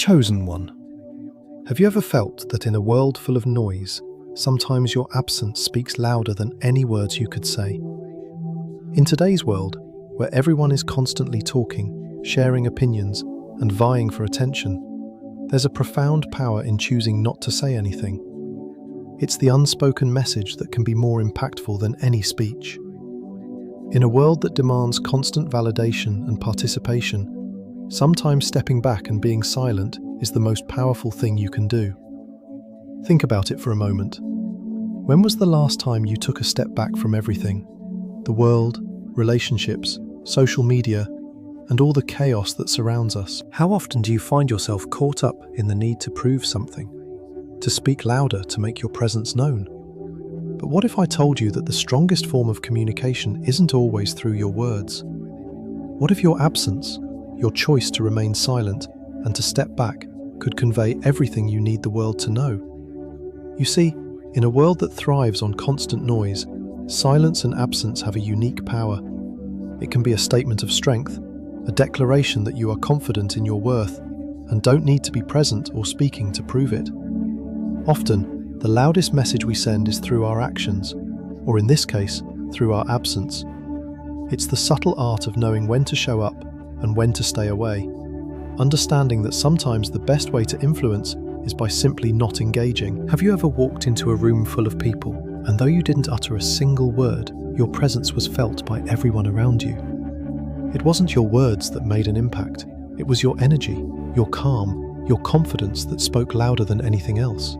chosen one. Have you ever felt that in a world full of noise, sometimes your absence speaks louder than any words you could say? In today's world, where everyone is constantly talking, sharing opinions, and vying for attention, there's a profound power in choosing not to say anything. It's the unspoken message that can be more impactful than any speech. In a world that demands constant validation and participation, sometimes stepping back and being silent is the most powerful thing you can do. Think about it for a moment. When was the last time you took a step back from everything? The world, relationships, social media, and all the chaos that surrounds us. How often do you find yourself caught up in the need to prove something, to speak louder to make your presence known? But what if I told you that the strongest form of communication isn't always through your words? What if your absence, your choice to remain silent and to step back, could convey everything you need the world to know? You see, in a world that thrives on constant noise, silence and absence have a unique power. It can be a statement of strength, a declaration that you are confident in your worth and don't need to be present or speaking to prove it. Often, the loudest message we send is through our actions, or in this case, through our absence. It's the subtle art of knowing when to show up and when to stay away, understanding that sometimes the best way to influence is by simply not engaging. Have you ever walked into a room full of people, and though you didn't utter a single word, your presence was felt by everyone around you? It wasn't your words that made an impact, it was your energy, your calm, your confidence that spoke louder than anything else.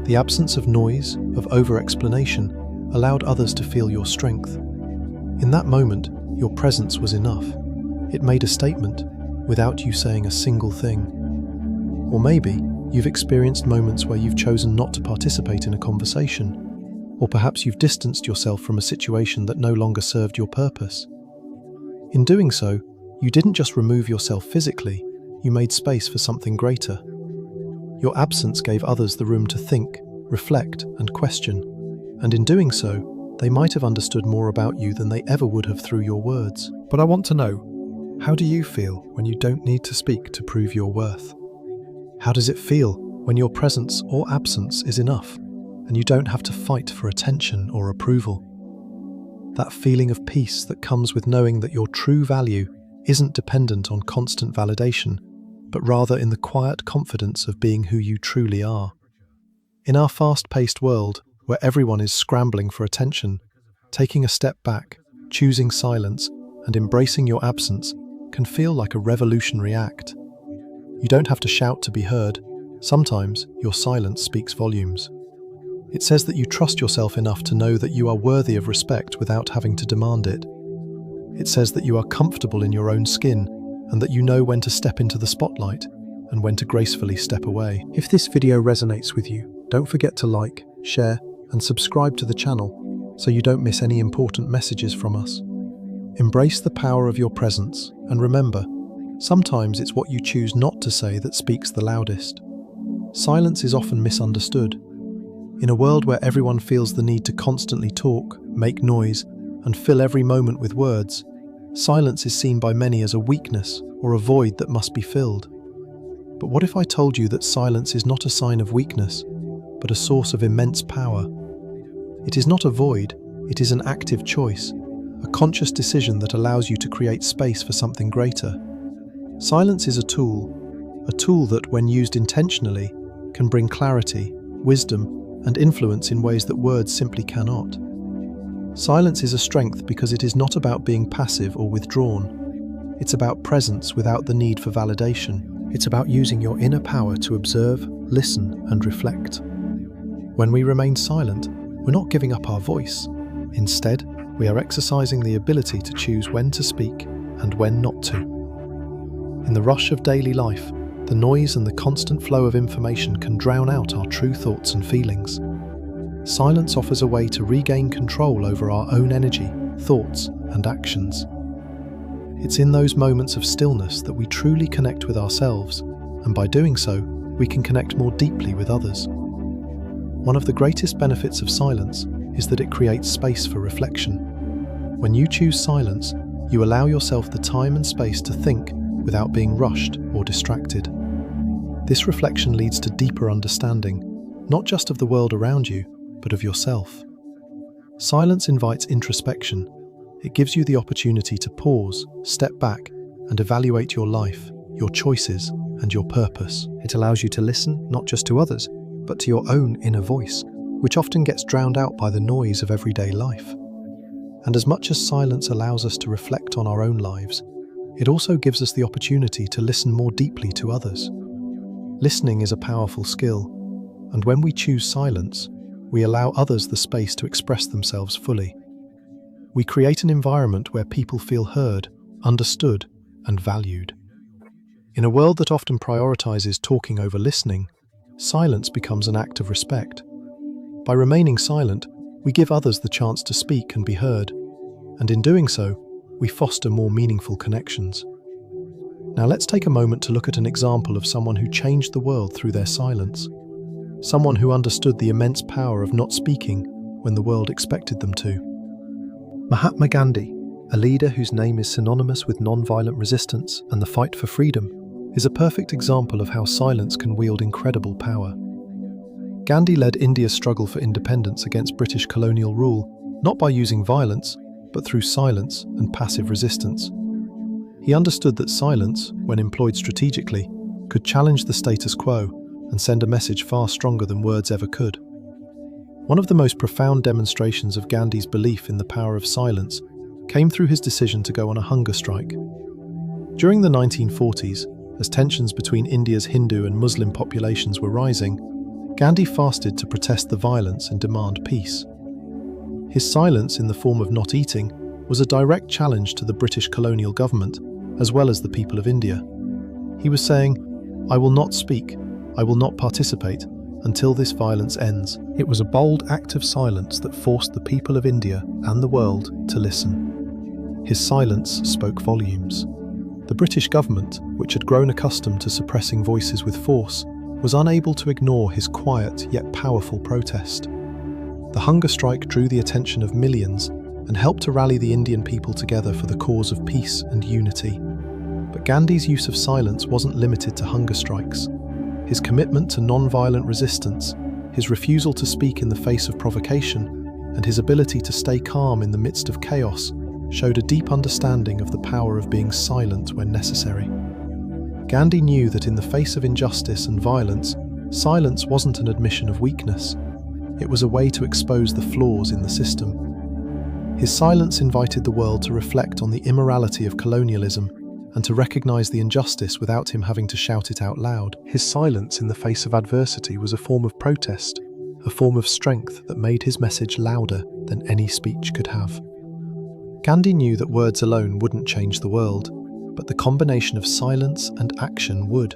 The absence of noise, of over-explanation, allowed others to feel your strength. In that moment, your presence was enough. It made a statement, without you saying a single thing. Or maybe, you've experienced moments where you've chosen not to participate in a conversation. Or perhaps you've distanced yourself from a situation that no longer served your purpose. In doing so, you didn't just remove yourself physically, you made space for something greater. Your absence gave others the room to think, reflect, and question. And in doing so, they might have understood more about you than they ever would have through your words. But I want to know, how do you feel when you don't need to speak to prove your worth? How does it feel when your presence or absence is enough, and you don't have to fight for attention or approval? That feeling of peace that comes with knowing that your true value isn't dependent on constant validation, but rather in the quiet confidence of being who you truly are. In our fast-paced world, where everyone is scrambling for attention, taking a step back, choosing silence, and embracing your absence can feel like a revolutionary act. You don't have to shout to be heard. Sometimes your silence speaks volumes. It says that you trust yourself enough to know that you are worthy of respect without having to demand it. It says that you are comfortable in your own skin and that you know when to step into the spotlight and when to gracefully step away. If this video resonates with you, don't forget to like, share, and subscribe to the channel so you don't miss any important messages from us. Embrace the power of your presence, and remember, sometimes it's what you choose not to say that speaks the loudest. Silence is often misunderstood. In a world where everyone feels the need to constantly talk, make noise, and fill every moment with words, silence is seen by many as a weakness or a void that must be filled. But what if I told you that silence is not a sign of weakness, but a source of immense power? It is not a void, it is an active choice, a conscious decision that allows you to create space for something greater. Silence is a tool that, when used intentionally, can bring clarity, wisdom, and influence in ways that words simply cannot. Silence is a strength because it is not about being passive or withdrawn. It's about presence without the need for validation. It's about using your inner power to observe, listen, and reflect. When we remain silent, we're not giving up our voice. Instead, we are exercising the ability to choose when to speak and when not to. In the rush of daily life, the noise and the constant flow of information can drown out our true thoughts and feelings. Silence offers a way to regain control over our own energy, thoughts, and actions. It's in those moments of stillness that we truly connect with ourselves, and by doing so, we can connect more deeply with others. One of the greatest benefits of silence is that it creates space for reflection. When you choose silence, you allow yourself the time and space to think without being rushed or distracted. This reflection leads to deeper understanding, not just of the world around you, but of yourself. Silence invites introspection. It gives you the opportunity to pause, step back, and evaluate your life, your choices, and your purpose. It allows you to listen not just to others, but to your own inner voice, which often gets drowned out by the noise of everyday life. And as much as silence allows us to reflect on our own lives, it also gives us the opportunity to listen more deeply to others. Listening is a powerful skill, and when we choose silence, we allow others the space to express themselves fully. We create an environment where people feel heard, understood, and valued. In a world that often prioritizes talking over listening, silence becomes an act of respect. By remaining silent, we give others the chance to speak and be heard, and in doing so, we foster more meaningful connections. Now let's take a moment to look at an example of someone who changed the world through their silence. Someone who understood the immense power of not speaking when the world expected them to. Mahatma Gandhi, a leader whose name is synonymous with non-violent resistance and the fight for freedom, is a perfect example of how silence can wield incredible power. Gandhi led India's struggle for independence against British colonial rule, not by using violence, but through silence and passive resistance. He understood that silence, when employed strategically, could challenge the status quo and send a message far stronger than words ever could. One of the most profound demonstrations of Gandhi's belief in the power of silence came through his decision to go on a hunger strike. During the 1940s, as tensions between India's Hindu and Muslim populations were rising, Gandhi fasted to protest the violence and demand peace. His silence in the form of not eating was a direct challenge to the British colonial government, as well as the people of India. He was saying, "I will not speak, I will not participate, until this violence ends." It was a bold act of silence that forced the people of India and the world to listen. His silence spoke volumes. The British government, which had grown accustomed to suppressing voices with force, was unable to ignore his quiet yet powerful protest. The hunger strike drew the attention of millions and helped to rally the Indian people together for the cause of peace and unity. But Gandhi's use of silence wasn't limited to hunger strikes. His commitment to non-violent resistance, his refusal to speak in the face of provocation, and his ability to stay calm in the midst of chaos showed a deep understanding of the power of being silent when necessary. Gandhi knew that in the face of injustice and violence, silence wasn't an admission of weakness. It was a way to expose the flaws in the system. His silence invited the world to reflect on the immorality of colonialism and to recognize the injustice without him having to shout it out loud. His silence in the face of adversity was a form of protest, a form of strength that made his message louder than any speech could have. Gandhi knew that words alone wouldn't change the world, but the combination of silence and action would.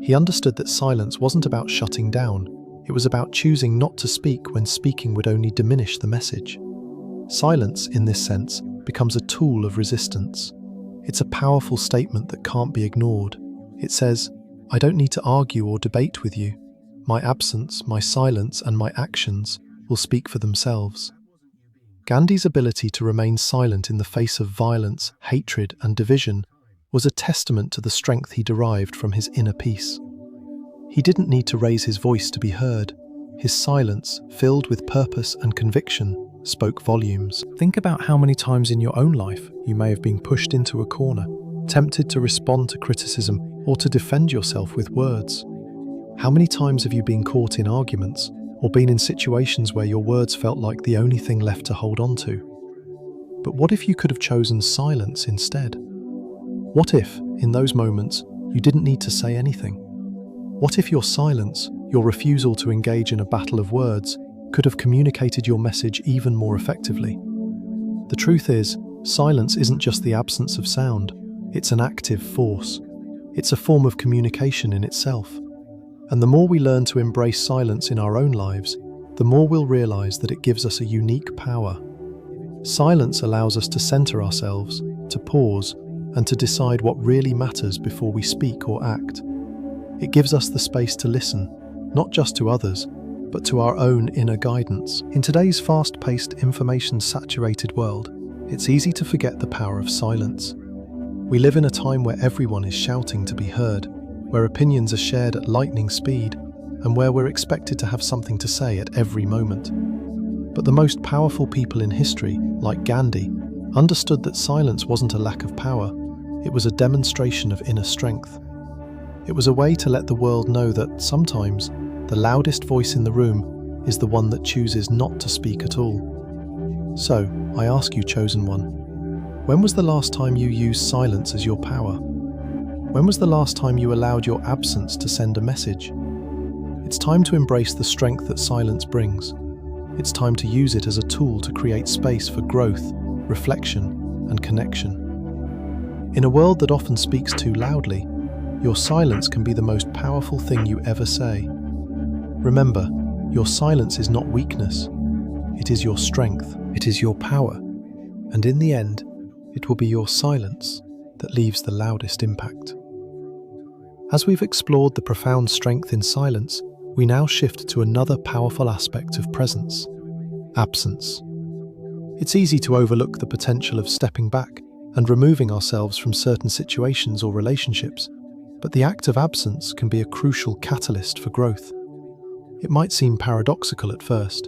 He understood that silence wasn't about shutting down, it was about choosing not to speak when speaking would only diminish the message. Silence, in this sense, becomes a tool of resistance. It's a powerful statement that can't be ignored. It says, "I don't need to argue or debate with you. My absence, my silence, and my actions will speak for themselves." Gandhi's ability to remain silent in the face of violence, hatred, and division was a testament to the strength he derived from his inner peace. He didn't need to raise his voice to be heard. His silence, filled with purpose and conviction, spoke volumes. Think about how many times in your own life you may have been pushed into a corner, tempted to respond to criticism or to defend yourself with words. How many times have you been caught in arguments or been in situations where your words felt like the only thing left to hold on to? But what if you could have chosen silence instead? What if, in those moments, you didn't need to say anything? What if your silence, your refusal to engage in a battle of words, could have communicated your message even more effectively? The truth is, silence isn't just the absence of sound, it's an active force. It's a form of communication in itself. And the more we learn to embrace silence in our own lives, the more we'll realize that it gives us a unique power. Silence allows us to center ourselves, to pause, and to decide what really matters before we speak or act. It gives us the space to listen, not just to others, but to our own inner guidance. In today's fast-paced, information-saturated world, it's easy to forget the power of silence. We live in a time where everyone is shouting to be heard, where opinions are shared at lightning speed, and where we're expected to have something to say at every moment. But the most powerful people in history, like Gandhi, understood that silence wasn't a lack of power, it was a demonstration of inner strength. It was a way to let the world know that sometimes the loudest voice in the room is the one that chooses not to speak at all. So, I ask you, chosen one, when was the last time you used silence as your power? When was the last time you allowed your absence to send a message? It's time to embrace the strength that silence brings. It's time to use it as a tool to create space for growth, reflection, and connection. In a world that often speaks too loudly, your silence can be the most powerful thing you ever say. Remember, your silence is not weakness. It is your strength. It is your power. And in the end, it will be your silence that leaves the loudest impact. As we've explored the profound strength in silence, we now shift to another powerful aspect of presence: absence. It's easy to overlook the potential of stepping back and removing ourselves from certain situations or relationships, but the act of absence can be a crucial catalyst for growth. It might seem paradoxical at first.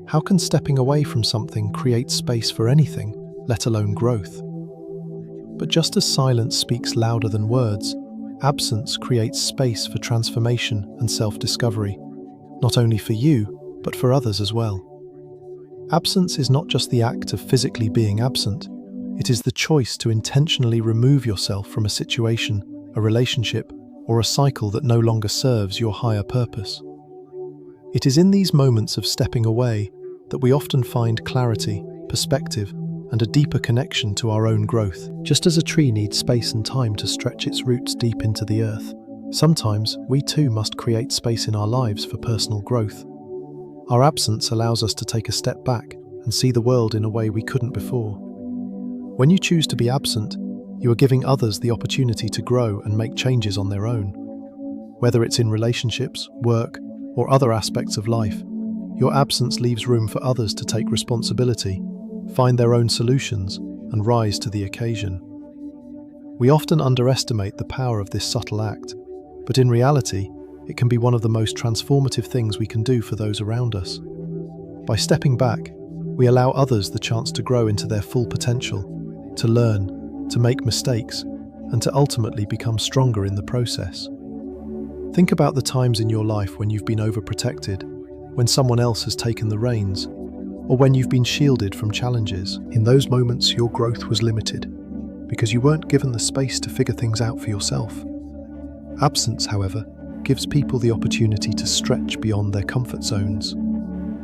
How can stepping away from something create space for anything, let alone growth? But just as silence speaks louder than words, absence creates space for transformation and self-discovery, not only for you, but for others as well. Absence is not just the act of physically being absent, it is the choice to intentionally remove yourself from a situation, a relationship, or a cycle that no longer serves your higher purpose. It is in these moments of stepping away that we often find clarity, perspective, and a deeper connection to our own growth. Just as a tree needs space and time to stretch its roots deep into the earth, sometimes we too must create space in our lives for personal growth. Our absence allows us to take a step back and see the world in a way we couldn't before. When you choose to be absent, you are giving others the opportunity to grow and make changes on their own. Whether it's in relationships, work, or other aspects of life, your absence leaves room for others to take responsibility, find their own solutions, and rise to the occasion. We often underestimate the power of this subtle act, but in reality, it can be one of the most transformative things we can do for those around us. By stepping back, we allow others the chance to grow into their full potential, to learn, to make mistakes, and to ultimately become stronger in the process. Think about the times in your life when you've been overprotected, when someone else has taken the reins, or when you've been shielded from challenges. In those moments, your growth was limited, because you weren't given the space to figure things out for yourself. Absence, however, gives people the opportunity to stretch beyond their comfort zones.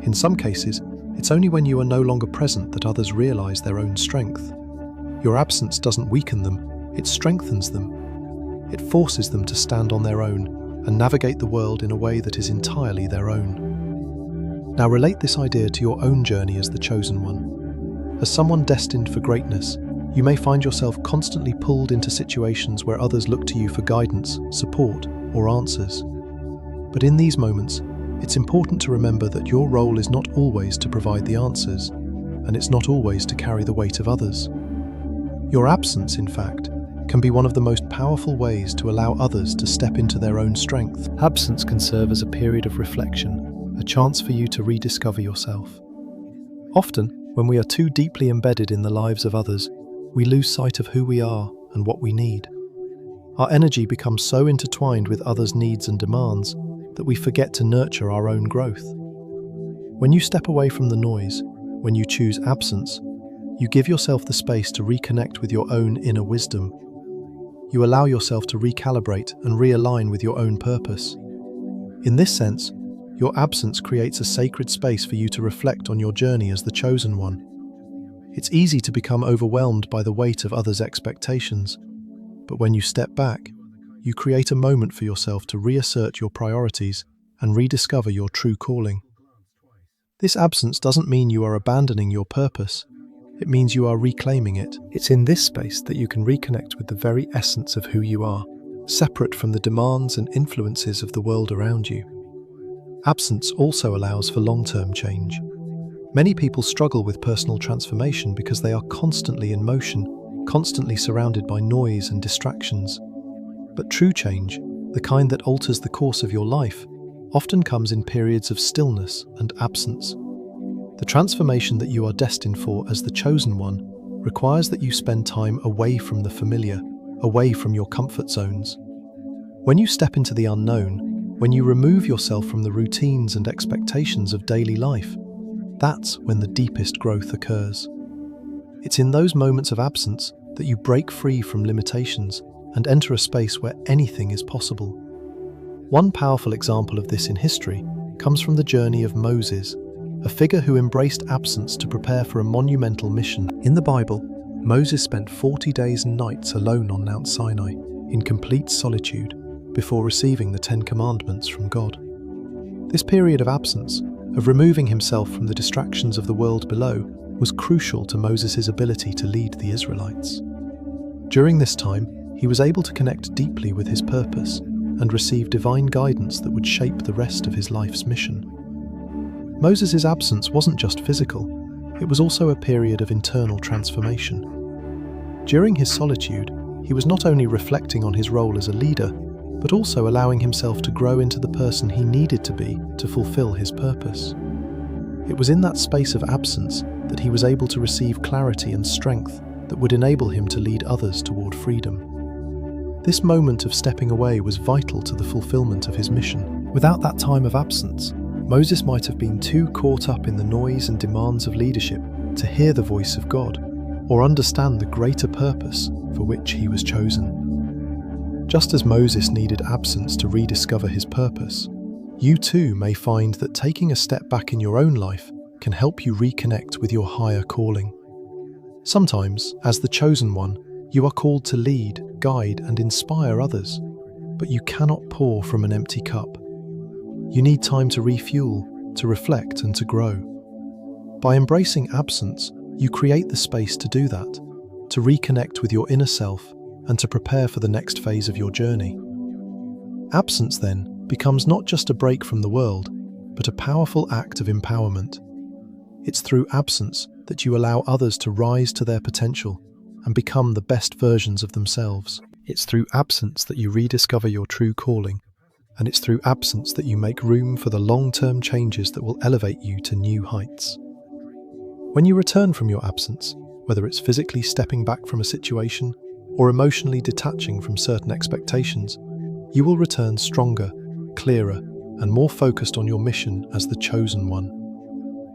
In some cases, it's only when you are no longer present that others realize their own strength. Your absence doesn't weaken them, it strengthens them. It forces them to stand on their own and navigate the world in a way that is entirely their own. Now relate this idea to your own journey as the chosen one. As someone destined for greatness, you may find yourself constantly pulled into situations where others look to you for guidance, support, or answers. But in these moments, it's important to remember that your role is not always to provide the answers, and it's not always to carry the weight of others. Your absence, in fact, can be one of the most powerful ways to allow others to step into their own strength. Absence can serve as a period of reflection, a chance for you to rediscover yourself. Often, when we are too deeply embedded in the lives of others, we lose sight of who we are and what we need. Our energy becomes so intertwined with others' needs and demands that we forget to nurture our own growth. When you step away from the noise, when you choose absence, you give yourself the space to reconnect with your own inner wisdom. You allow yourself to recalibrate and realign with your own purpose. In this sense, your absence creates a sacred space for you to reflect on your journey as the chosen one. It's easy to become overwhelmed by the weight of others' expectations, but when you step back, you create a moment for yourself to reassert your priorities and rediscover your true calling. This absence doesn't mean you are abandoning your purpose. It means you are reclaiming it. It's in this space that you can reconnect with the very essence of who you are, separate from the demands and influences of the world around you. Absence also allows for long-term change. Many people struggle with personal transformation because they are constantly in motion, constantly surrounded by noise and distractions. But true change, the kind that alters the course of your life, often comes in periods of stillness and absence. The transformation that you are destined for as the chosen one requires that you spend time away from the familiar, away from your comfort zones. When you step into the unknown, when you remove yourself from the routines and expectations of daily life, that's when the deepest growth occurs. It's in those moments of absence that you break free from limitations and enter a space where anything is possible. One powerful example of this in history comes from the journey of Moses, a figure who embraced absence to prepare for a monumental mission. In the Bible, Moses spent 40 days and nights alone on Mount Sinai, in complete solitude, before receiving the Ten Commandments from God. This period of absence, of removing himself from the distractions of the world below, was crucial to Moses' ability to lead the Israelites. During this time, he was able to connect deeply with his purpose and receive divine guidance that would shape the rest of his life's mission. Moses' absence wasn't just physical, it was also a period of internal transformation. During his solitude, he was not only reflecting on his role as a leader, but also allowing himself to grow into the person he needed to be to fulfill his purpose. It was in that space of absence that he was able to receive clarity and strength that would enable him to lead others toward freedom. This moment of stepping away was vital to the fulfillment of his mission. Without that time of absence, Moses might have been too caught up in the noise and demands of leadership to hear the voice of God or understand the greater purpose for which he was chosen. Just as Moses needed absence to rediscover his purpose, you too may find that taking a step back in your own life can help you reconnect with your higher calling. Sometimes, as the chosen one, you are called to lead, guide, and inspire others, but you cannot pour from an empty cup. You need time to refuel, to reflect, and to grow. By embracing absence, you create the space to do that, to reconnect with your inner self, and to prepare for the next phase of your journey. Absence, then, becomes not just a break from the world, but a powerful act of empowerment. It's through absence that you allow others to rise to their potential and become the best versions of themselves. It's through absence that you rediscover your true calling, and it's through absence that you make room for the long-term changes that will elevate you to new heights. When you return from your absence, whether it's physically stepping back from a situation or emotionally detaching from certain expectations, you will return stronger, clearer, and more focused on your mission as the chosen one.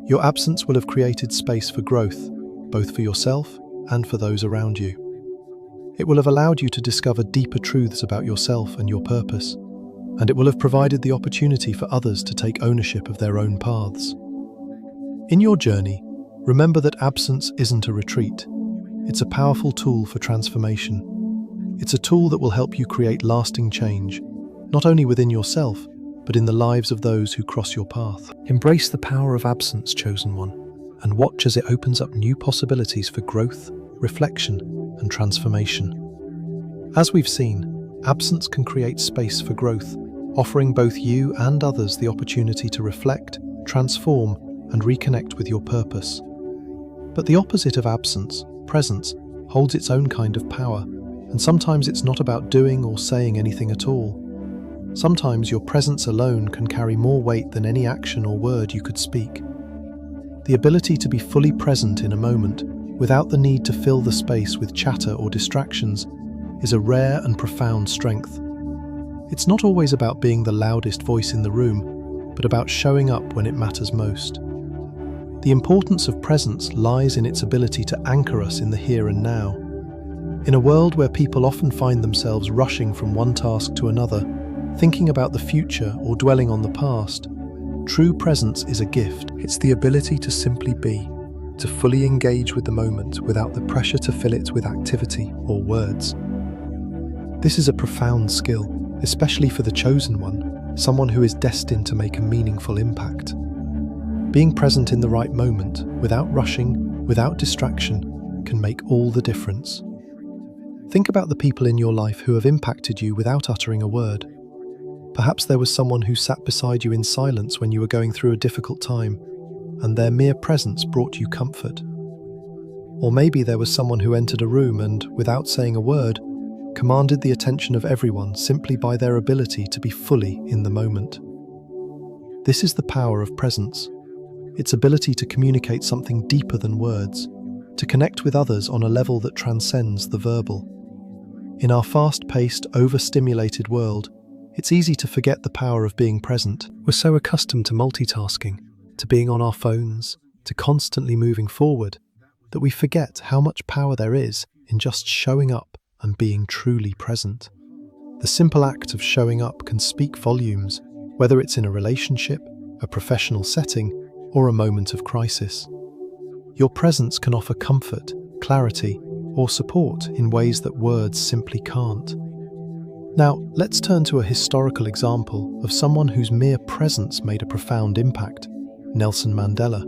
Your absence will have created space for growth, both for yourself and for those around you. It will have allowed you to discover deeper truths about yourself and your purpose, and it will have provided the opportunity for others to take ownership of their own paths. In your journey, remember that absence isn't a retreat. It's a powerful tool for transformation. It's a tool that will help you create lasting change, not only within yourself, but in the lives of those who cross your path. Embrace the power of absence, chosen one, and watch as it opens up new possibilities for growth, reflection, and transformation. As we've seen, absence can create space for growth, offering both you and others the opportunity to reflect, transform, and reconnect with your purpose. But the opposite of absence, presence, holds its own kind of power, and sometimes it's not about doing or saying anything at all. Sometimes your presence alone can carry more weight than any action or word you could speak. The ability to be fully present in a moment, without the need to fill the space with chatter or distractions, is a rare and profound strength. It's not always about being the loudest voice in the room, but about showing up when it matters most. The importance of presence lies in its ability to anchor us in the here and now. In a world where people often find themselves rushing from one task to another, thinking about the future or dwelling on the past, true presence is a gift. It's the ability to simply be, to fully engage with the moment without the pressure to fill it with activity or words. This is a profound skill, especially for the chosen one, someone who is destined to make a meaningful impact. Being present in the right moment, without rushing, without distraction, can make all the difference. Think about the people in your life who have impacted you without uttering a word. Perhaps there was someone who sat beside you in silence when you were going through a difficult time, and their mere presence brought you comfort. Or maybe there was someone who entered a room and, without saying a word, commanded the attention of everyone simply by their ability to be fully in the moment. This is the power of presence, its ability to communicate something deeper than words, to connect with others on a level that transcends the verbal. In our fast-paced, overstimulated world, it's easy to forget the power of being present. We're so accustomed to multitasking, to being on our phones, to constantly moving forward, that we forget how much power there is in just showing up and being truly present. The simple act of showing up can speak volumes, whether it's in a relationship, a professional setting, or a moment of crisis. Your presence can offer comfort, clarity, or support in ways that words simply can't. Now, let's turn to a historical example of someone whose mere presence made a profound impact: Nelson Mandela.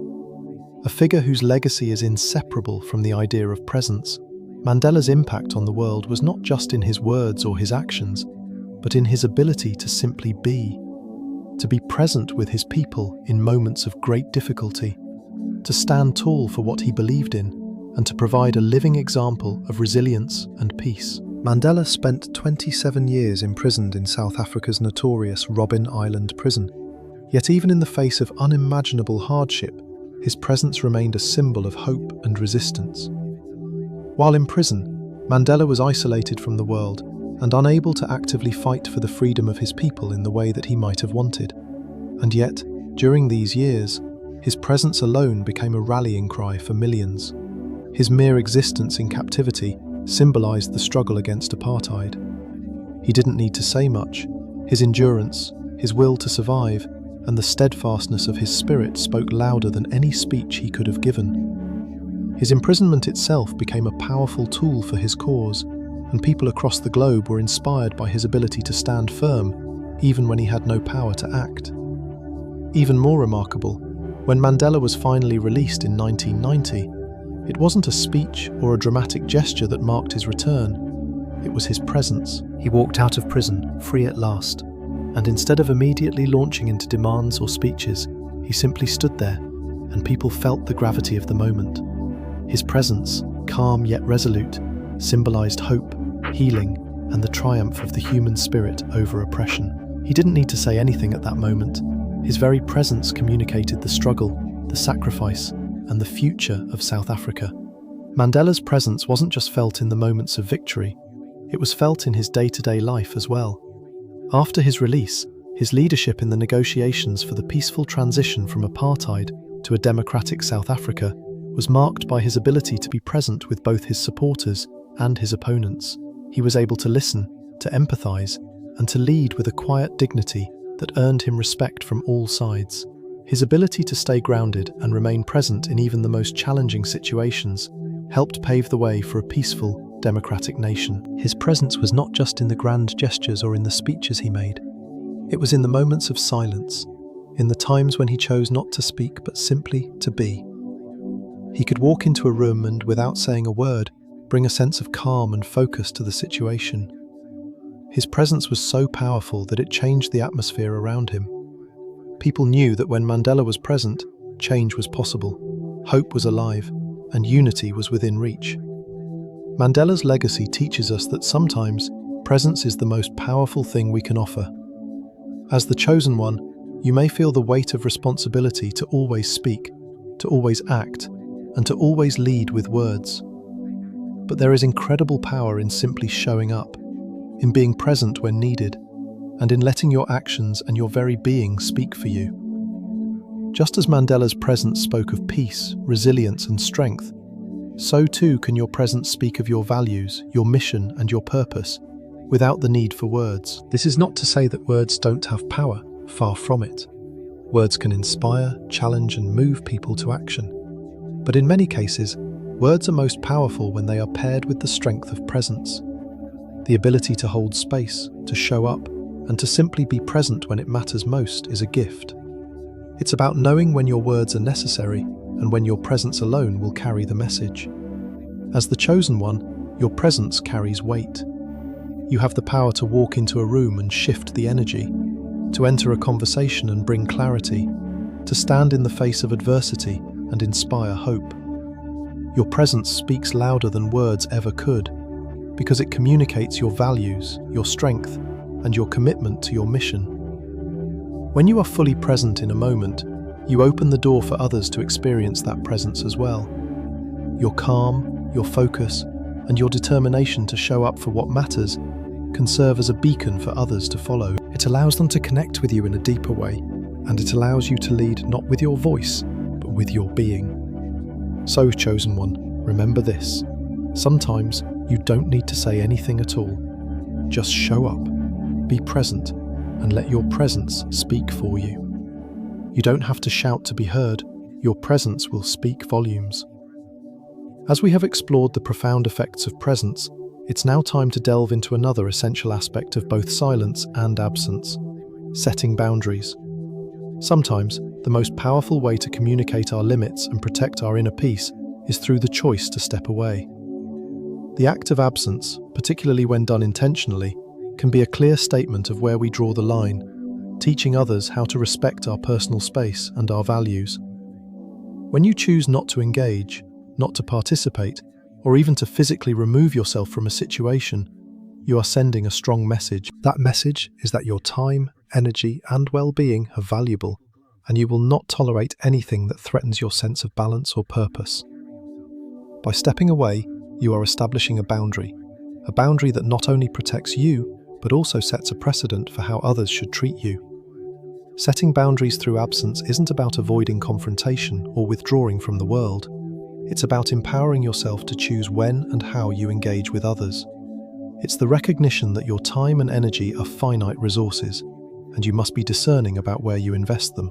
A figure whose legacy is inseparable from the idea of presence, Mandela's impact on the world was not just in his words or his actions, but in his ability to simply be. To be present with his people in moments of great difficulty, to stand tall for what he believed in, and to provide a living example of resilience and peace. Mandela spent 27 years imprisoned in South Africa's notorious Robben Island prison. Yet even in the face of unimaginable hardship, his presence remained a symbol of hope and resistance. While in prison, Mandela was isolated from the world and unable to actively fight for the freedom of his people in the way that he might have wanted. And yet, during these years, his presence alone became a rallying cry for millions. His mere existence in captivity symbolized the struggle against apartheid. He didn't need to say much. His endurance, his will to survive, and the steadfastness of his spirit spoke louder than any speech he could have given. His imprisonment itself became a powerful tool for his cause, and people across the globe were inspired by his ability to stand firm, even when he had no power to act. Even more remarkable, when Mandela was finally released in 1990, it wasn't a speech or a dramatic gesture that marked his return. It was his presence. He walked out of prison, free at last, and instead of immediately launching into demands or speeches, he simply stood there, and people felt the gravity of the moment. His presence, calm yet resolute, symbolized hope, healing, and the triumph of the human spirit over oppression. He didn't need to say anything at that moment. His very presence communicated the struggle, the sacrifice, and the future of South Africa. Mandela's presence wasn't just felt in the moments of victory, it was felt in his day-to-day life as well. After his release, his leadership in the negotiations for the peaceful transition from apartheid to a democratic South Africa was marked by his ability to be present with both his supporters and his opponents. He was able to listen, to empathize, and to lead with a quiet dignity that earned him respect from all sides. His ability to stay grounded and remain present in even the most challenging situations helped pave the way for a peaceful, democratic nation. His presence was not just in the grand gestures or in the speeches he made. It was in the moments of silence, in the times when he chose not to speak but simply to be. He could walk into a room and, without saying a word, bring a sense of calm and focus to the situation. His presence was so powerful that it changed the atmosphere around him. People knew that when Mandela was present, change was possible, hope was alive, and unity was within reach. Mandela's legacy teaches us that sometimes presence is the most powerful thing we can offer. As the chosen one, you may feel the weight of responsibility to always speak, to always act, and to always lead with words. But there is incredible power in simply showing up, in being present when needed, and in letting your actions and your very being speak for you. Just as Mandela's presence spoke of peace, resilience, and strength, so too can your presence speak of your values, your mission, and your purpose, without the need for words. This is not to say that words don't have power, far from it. Words can inspire, challenge, and move people to action. But in many cases, words are most powerful when they are paired with the strength of presence. The ability to hold space, to show up, and to simply be present when it matters most is a gift. It's about knowing when your words are necessary and when your presence alone will carry the message. As the chosen one, your presence carries weight. You have the power to walk into a room and shift the energy, to enter a conversation and bring clarity, to stand in the face of adversity and inspire hope. Your presence speaks louder than words ever could. because it communicates your values, your strength, and your commitment to your mission. When you are fully present in a moment, you open the door for others to experience that presence as well. Your calm, your focus, and your determination to show up for what matters can serve as a beacon for others to follow. It allows them to connect with you in a deeper way, and it allows you to lead not with your voice, but with your being. So, chosen one, remember this. Sometimes you don't need to say anything at all. Just show up, be present, and let your presence speak for you. You don't have to shout to be heard. Your presence will speak volumes. As we have explored the profound effects of presence, it's now time to delve into another essential aspect of both silence and absence: setting boundaries. Sometimes, the most powerful way to communicate our limits and protect our inner peace is through the choice to step away. The act of absence, particularly when done intentionally, can be a clear statement of where we draw the line, teaching others how to respect our personal space and our values. When you choose not to engage, not to participate, or even to physically remove yourself from a situation, you are sending a strong message. That message is that your time, energy, and well-being are valuable, and you will not tolerate anything that threatens your sense of balance or purpose. By stepping away, you are establishing a boundary that not only protects you, but also sets a precedent for how others should treat you. Setting boundaries through absence isn't about avoiding confrontation or withdrawing from the world. It's about empowering yourself to choose when and how you engage with others. It's the recognition that your time and energy are finite resources, and you must be discerning about where you invest them.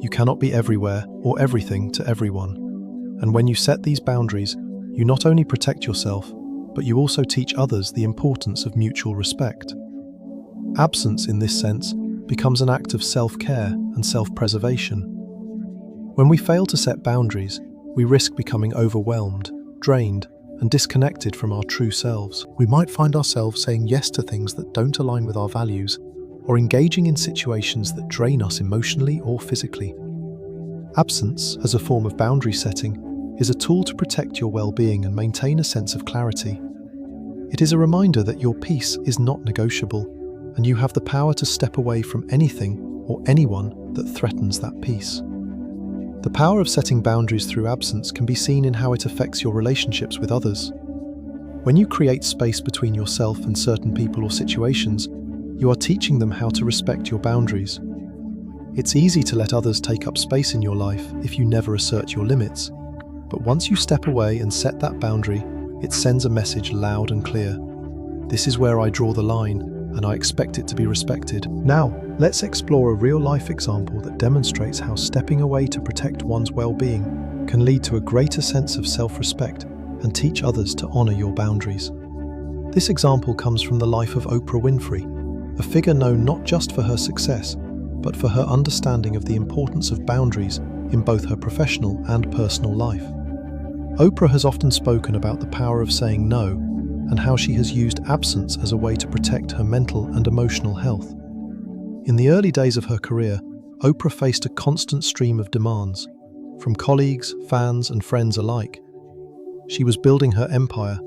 You cannot be everywhere or everything to everyone. And when you set these boundaries, you not only protect yourself, but you also teach others the importance of mutual respect. Absence, in this sense, becomes an act of self-care and self-preservation. When we fail to set boundaries, we risk becoming overwhelmed, drained, and disconnected from our true selves. We might find ourselves saying yes to things that don't align with our values, or engaging in situations that drain us emotionally or physically. Absence, as a form of boundary setting, is a tool to protect your well-being and maintain a sense of clarity. It is a reminder that your peace is not negotiable, and you have the power to step away from anything or anyone that threatens that peace. The power of setting boundaries through absence can be seen in how it affects your relationships with others. When you create space between yourself and certain people or situations, you are teaching them how to respect your boundaries. It's easy to let others take up space in your life if you never assert your limits. But once you step away and set that boundary, it sends a message loud and clear. This is where I draw the line, and I expect it to be respected. Now, let's explore a real-life example that demonstrates how stepping away to protect one's well-being can lead to a greater sense of self-respect and teach others to honor your boundaries. This example comes from the life of Oprah Winfrey, a figure known not just for her success, but for her understanding of the importance of boundaries in both her professional and personal life. Oprah has often spoken about the power of saying no and how she has used absence as a way to protect her mental and emotional health. In the early days of her career, Oprah faced a constant stream of demands from colleagues, fans, and friends alike. She was building her empire,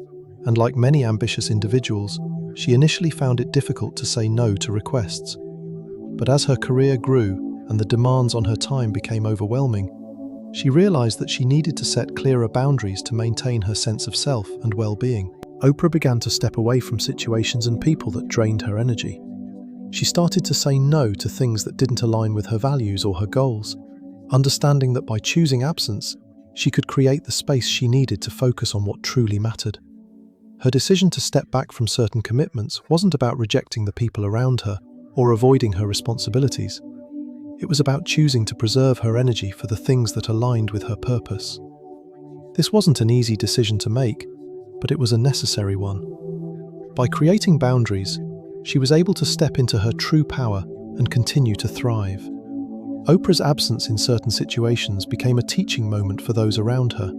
and like many ambitious individuals, she initially found it difficult to say no to requests. But as her career grew and the demands on her time became overwhelming, she realized that she needed to set clearer boundaries to maintain her sense of self and well-being. Oprah began to step away from situations and people that drained her energy. She started to say no to things that didn't align with her values or her goals, understanding that by choosing absence, she could create the space she needed to focus on what truly mattered. Her decision to step back from certain commitments wasn't about rejecting the people around her or avoiding her responsibilities. It was about choosing to preserve her energy for the things that aligned with her purpose. This wasn't an easy decision to make, but it was a necessary one. By creating boundaries, she was able to step into her true power and continue to thrive. Oprah's absence in certain situations became a teaching moment for those around her.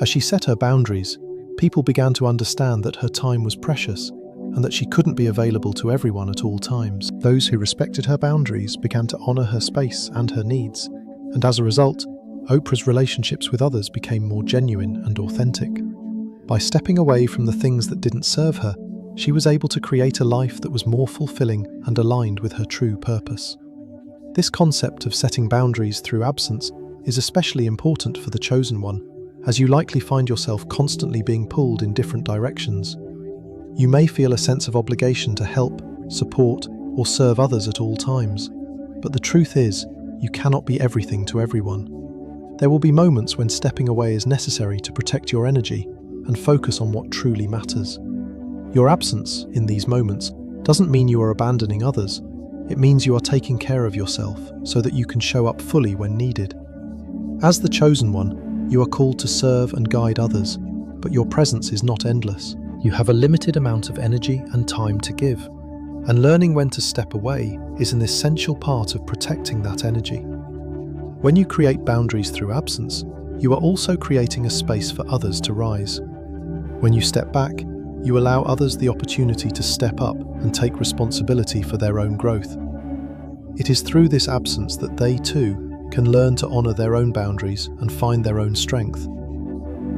As she set her boundaries, people began to understand that her time was precious and that she couldn't be available to everyone at all times. Those who respected her boundaries began to honor her space and her needs, and as a result, Oprah's relationships with others became more genuine and authentic. By stepping away from the things that didn't serve her, she was able to create a life that was more fulfilling and aligned with her true purpose. This concept of setting boundaries through absence is especially important for the chosen one, as you likely find yourself constantly being pulled in different directions. You may feel a sense of obligation to help, support, or serve others at all times, but the truth is, you cannot be everything to everyone. There will be moments when stepping away is necessary to protect your energy and focus on what truly matters. Your absence in these moments doesn't mean you are abandoning others. It means you are taking care of yourself so that you can show up fully when needed. As the chosen one, you are called to serve and guide others, but your presence is not endless. You have a limited amount of energy and time to give, and learning when to step away is an essential part of protecting that energy. When you create boundaries through absence, you are also creating a space for others to rise. When you step back, you allow others the opportunity to step up and take responsibility for their own growth. It is through this absence that they too can learn to honor their own boundaries and find their own strength.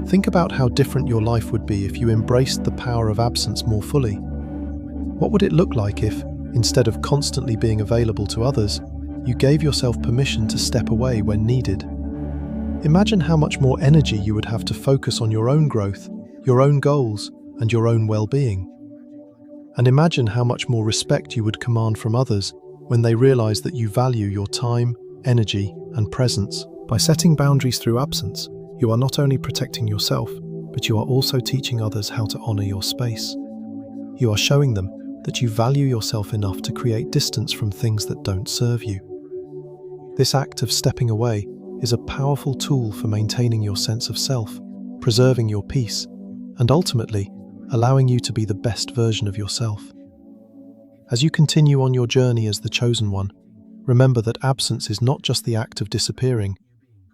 Think about how different your life would be if you embraced the power of absence more fully. What would it look like if, instead of constantly being available to others, you gave yourself permission to step away when needed? Imagine how much more energy you would have to focus on your own growth, your own goals, and your own well-being. And imagine how much more respect you would command from others when they realize that you value your time, energy, and presence. By setting boundaries through absence, you are not only protecting yourself, but you are also teaching others how to honor your space. You are showing them that you value yourself enough to create distance from things that don't serve you. This act of stepping away is a powerful tool for maintaining your sense of self, preserving your peace, and ultimately, allowing you to be the best version of yourself. As you continue on your journey as the chosen one, remember that absence is not just the act of disappearing,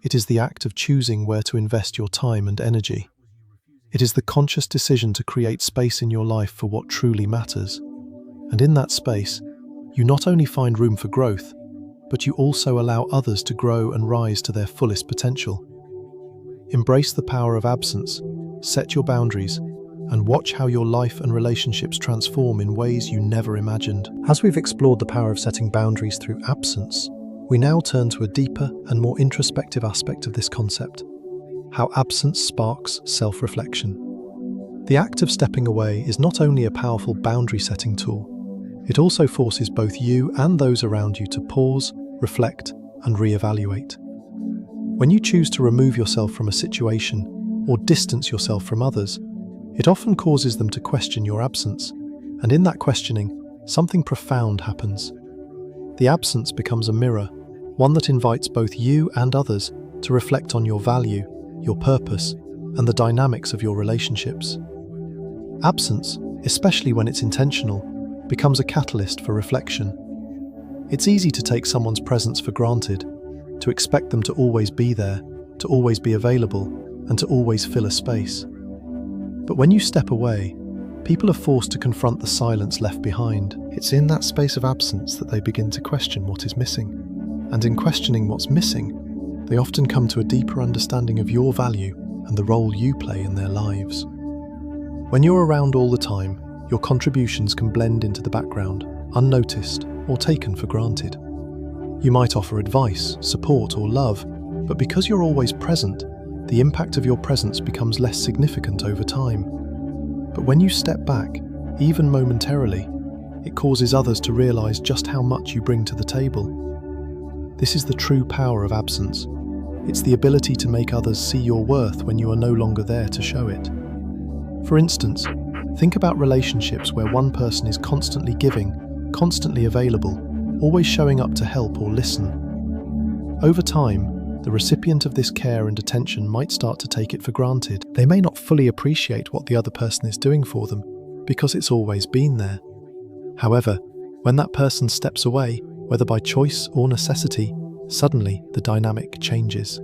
it is the act of choosing where to invest your time and energy. It is the conscious decision to create space in your life for what truly matters. And in that space, you not only find room for growth, but you also allow others to grow and rise to their fullest potential. Embrace the power of absence, set your boundaries, and watch how your life and relationships transform in ways you never imagined. As we've explored the power of setting boundaries through absence, we now turn to a deeper and more introspective aspect of this concept: how absence sparks self-reflection. The act of stepping away is not only a powerful boundary-setting tool, it also forces both you and those around you to pause, reflect, and reevaluate. When you choose to remove yourself from a situation or distance yourself from others, it often causes them to question your absence, and in that questioning, something profound happens. The absence becomes a mirror, one that invites both you and others to reflect on your value, your purpose, and the dynamics of your relationships. Absence, especially when it's intentional, becomes a catalyst for reflection. It's easy to take someone's presence for granted, to expect them to always be there, to always be available, and to always fill a space. But when you step away, people are forced to confront the silence left behind. It's in that space of absence that they begin to question what is missing. And in questioning what's missing, they often come to a deeper understanding of your value and the role you play in their lives. When you're around all the time, your contributions can blend into the background, unnoticed or taken for granted. You might offer advice, support, or love, but because you're always present, the impact of your presence becomes less significant over time. But when you step back, even momentarily, it causes others to realize just how much you bring to the table. This is the true power of absence. It's the ability to make others see your worth when you are no longer there to show it. For instance, think about relationships where one person is constantly giving, constantly available, always showing up to help or listen. Over time, the recipient of this care and attention might start to take it for granted. They may not fully appreciate what the other person is doing for them because it's always been there. However, when that person steps away, whether by choice or necessity, suddenly the dynamic changes.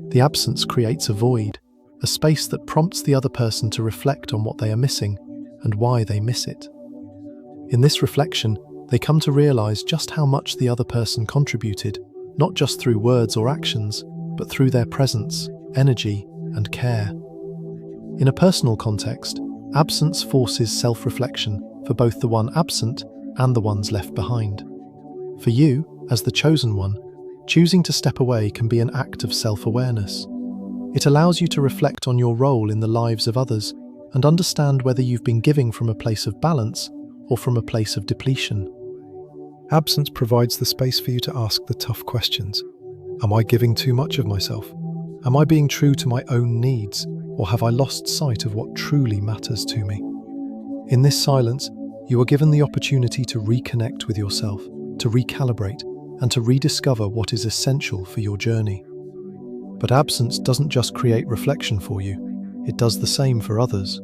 The absence creates a void, a space that prompts the other person to reflect on what they are missing and why they miss it. In this reflection, they come to realize just how much the other person contributed, not just through words or actions, but through their presence, energy, and care. In a personal context, absence forces self-reflection for both the one absent and the ones left behind. For you, as the chosen one, choosing to step away can be an act of self-awareness. It allows you to reflect on your role in the lives of others and understand whether you've been giving from a place of balance or from a place of depletion. Absence provides the space for you to ask the tough questions. Am I giving too much of myself? Am I being true to my own needs, or have I lost sight of what truly matters to me? In this silence, you are given the opportunity to reconnect with yourself, to recalibrate, and to rediscover what is essential for your journey. But absence doesn't just create reflection for you, it does the same for others.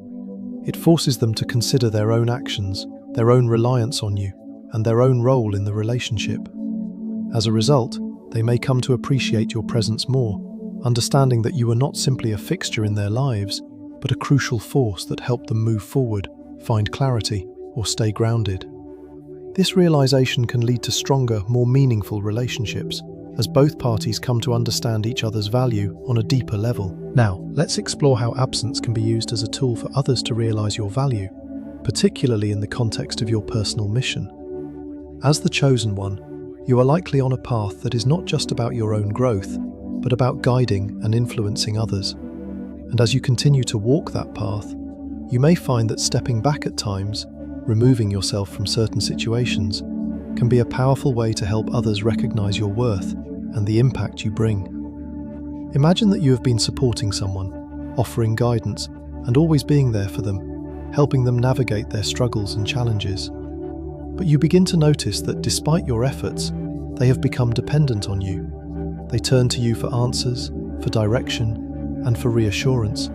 It forces them to consider their own actions, their own reliance on you, and their own role in the relationship. As a result, they may come to appreciate your presence more, understanding that you are not simply a fixture in their lives, but a crucial force that helped them move forward, find clarity, or stay grounded. This realization can lead to stronger, more meaningful relationships, as both parties come to understand each other's value on a deeper level. Now, let's explore how absence can be used as a tool for others to realize your value, particularly in the context of your personal mission. As the chosen one, you are likely on a path that is not just about your own growth, but about guiding and influencing others. And as you continue to walk that path, you may find that stepping back at times, removing yourself from certain situations, can be a powerful way to help others recognize your worth and the impact you bring. Imagine that you have been supporting someone, offering guidance, and always being there for them, helping them navigate their struggles and challenges. But you begin to notice that despite your efforts, they have become dependent on you. They turn to you for answers, for direction, and for reassurance,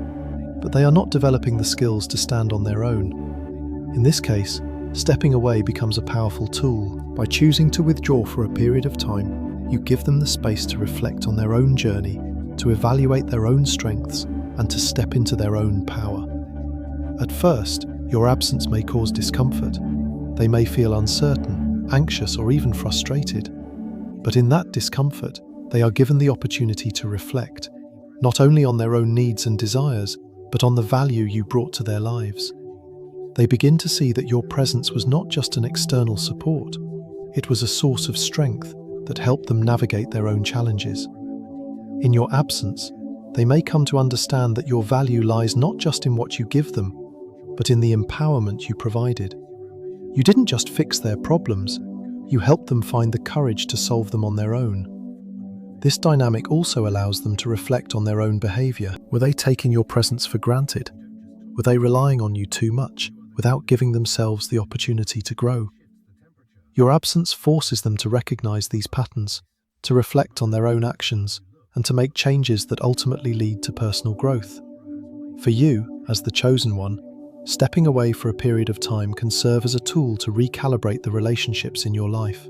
but they are not developing the skills to stand on their own. In this case, stepping away becomes a powerful tool. By choosing to withdraw for a period of time, you give them the space to reflect on their own journey, to evaluate their own strengths, and to step into their own power. At first, your absence may cause discomfort. They may feel uncertain, anxious, or even frustrated. But in that discomfort, they are given the opportunity to reflect, not only on their own needs and desires, but on the value you brought to their lives. They begin to see that your presence was not just an external support, it was a source of strength that helped them navigate their own challenges. In your absence, they may come to understand that your value lies not just in what you give them, but in the empowerment you provided. You didn't just fix their problems, you helped them find the courage to solve them on their own. This dynamic also allows them to reflect on their own behavior. Were they taking your presence for granted? Were they relying on you too much, without giving themselves the opportunity to grow? Your absence forces them to recognize these patterns, to reflect on their own actions, and to make changes that ultimately lead to personal growth. For you, as the chosen one, stepping away for a period of time can serve as a tool to recalibrate the relationships in your life.